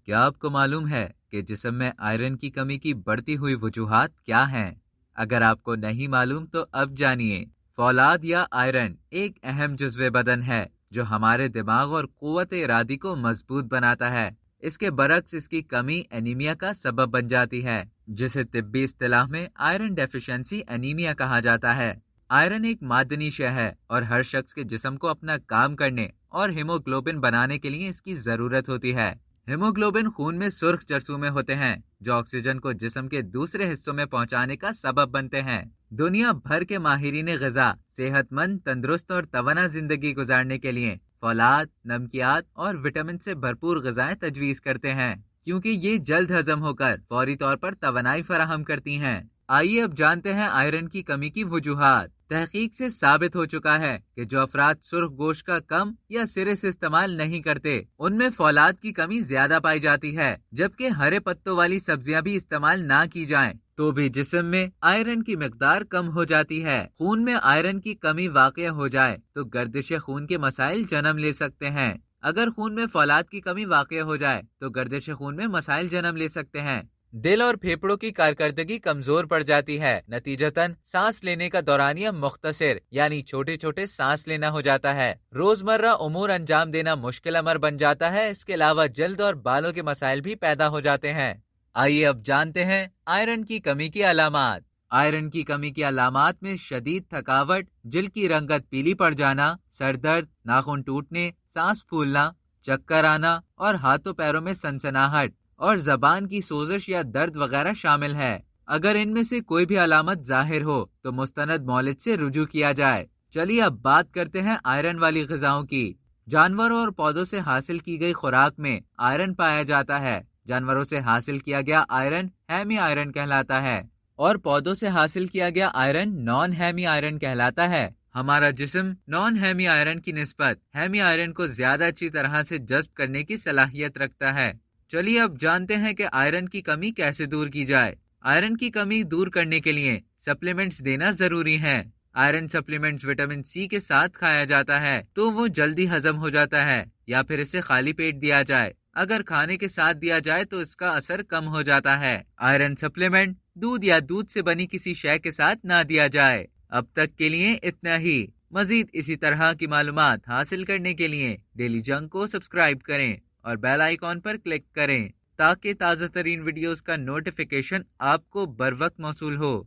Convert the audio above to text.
کیا آپ کو معلوم ہے کہ جسم میں آئرن کی کمی کی بڑھتی ہوئی وجوہات کیا ہیں؟ اگر آپ کو نہیں معلوم تو اب جانیے۔ فولاد یا آئرن ایک اہم جزو بدن ہے جو ہمارے دماغ اور قوت ارادی کو مضبوط بناتا ہے۔ اس کے برعکس اس کی کمی انیمیا کا سبب بن جاتی ہے، جسے طبی اصطلاح میں آئرن ڈیفیشنسی انیمیا کہا جاتا ہے۔ آئرن ایک معدنی شے ہے اور ہر شخص کے جسم کو اپنا کام کرنے اور ہیموگلوبن بنانے کے لیے اس کی ضرورت ہوتی ہے۔ ہیموگلوبن خون میں سرخ جرثومے ہوتے ہیں جو آکسیجن کو جسم کے دوسرے حصوں میں پہنچانے کا سبب بنتے ہیں۔ دنیا بھر کے ماہرین غذا صحت مند، تندرست اور توانا زندگی گزارنے کے لیے فولاد، نمکیات اور وٹامن سے بھرپور غذائیں تجویز کرتے ہیں، کیونکہ یہ جلد ہضم ہو کر فوری طور پر توانائی فراہم کرتی ہیں۔ آئیے اب جانتے ہیں آئرن کی کمی کی وجوہات۔ تحقیق سے ثابت ہو چکا ہے کہ جو افراد سرخ گوشت کا کم یا سرے سے استعمال نہیں کرتے، ان میں فولاد کی کمی زیادہ پائی جاتی ہے، جبکہ ہرے پتوں والی سبزیاں بھی استعمال نہ کی جائیں تو بھی جسم میں آئرن کی مقدار کم ہو جاتی ہے۔ خون میں آئرن کی کمی واقع ہو جائے تو گردش خون کے مسائل جنم لے سکتے ہیں۔ اگر خون میں فولاد کی کمی واقع ہو جائے تو گردش خون میں مسائل جنم لے سکتے ہیں۔ دل اور پھیپھڑوں کی کارکردگی کمزور پڑ جاتی ہے، نتیجتاً سانس لینے کا دورانیہ مختصر یعنی چھوٹے چھوٹے سانس لینا ہو جاتا ہے۔ روزمرہ امور انجام دینا مشکل امر بن جاتا ہے۔ اس کے علاوہ جلد اور بالوں کے مسائل بھی پیدا ہو جاتے ہیں۔ آئیے اب جانتے ہیں آئرن کی کمی کی علامات۔ آئرن کی کمی کی علامات میں شدید تھکاوٹ، جلد کی رنگت پیلی پڑ جانا، سر درد، ناخن ٹوٹنے، سانس پھولنا، چکر آنا اور ہاتھوں پیروں میں سنسناہٹ اور زبان کی سوزش یا درد وغیرہ شامل ہے۔ اگر ان میں سے کوئی بھی علامت ظاہر ہو تو مستند معالج سے رجوع کیا جائے۔ چلیے اب بات کرتے ہیں آئرن والی غذاؤں کی۔ جانوروں اور پودوں سے حاصل کی گئی خوراک میں آئرن پایا جاتا ہے۔ جانوروں سے حاصل کیا گیا آئرن ہیمی آئرن کہلاتا ہے اور پودوں سے حاصل کیا گیا آئرن نان ہیمی آئرن کہلاتا ہے۔ ہمارا جسم نان ہیمی آئرن کی نسبت ہیمی آئرن کو زیادہ اچھی طرح سے جذب کرنے کی صلاحیت رکھتا ہے۔ چلیے اب جانتے ہیں کہ آئرن کی کمی کیسے دور کی جائے۔ آئرن کی کمی دور کرنے کے لیے سپلیمنٹس دینا ضروری ہے۔ آئرن سپلیمنٹس وٹامن سی کے ساتھ کھایا جاتا ہے تو وہ جلدی ہضم ہو جاتا ہے، یا پھر اسے خالی پیٹ دیا جائے۔ اگر کھانے کے ساتھ دیا جائے تو اس کا اثر کم ہو جاتا ہے۔ آئرن سپلیمنٹ دودھ یا دودھ سے بنی کسی شے کے ساتھ نہ دیا جائے۔ اب تک کے لیے اتنا ہی۔ مزید اسی طرح کی معلومات حاصل کرنے کے لیے ڈیلی جنگ کو سبسکرائب کریں اور بیل آئیکن پر کلک کریں تاکہ تازہ ترین ویڈیوز کا نوٹیفیکیشن آپ کو بر وقت موصول ہو۔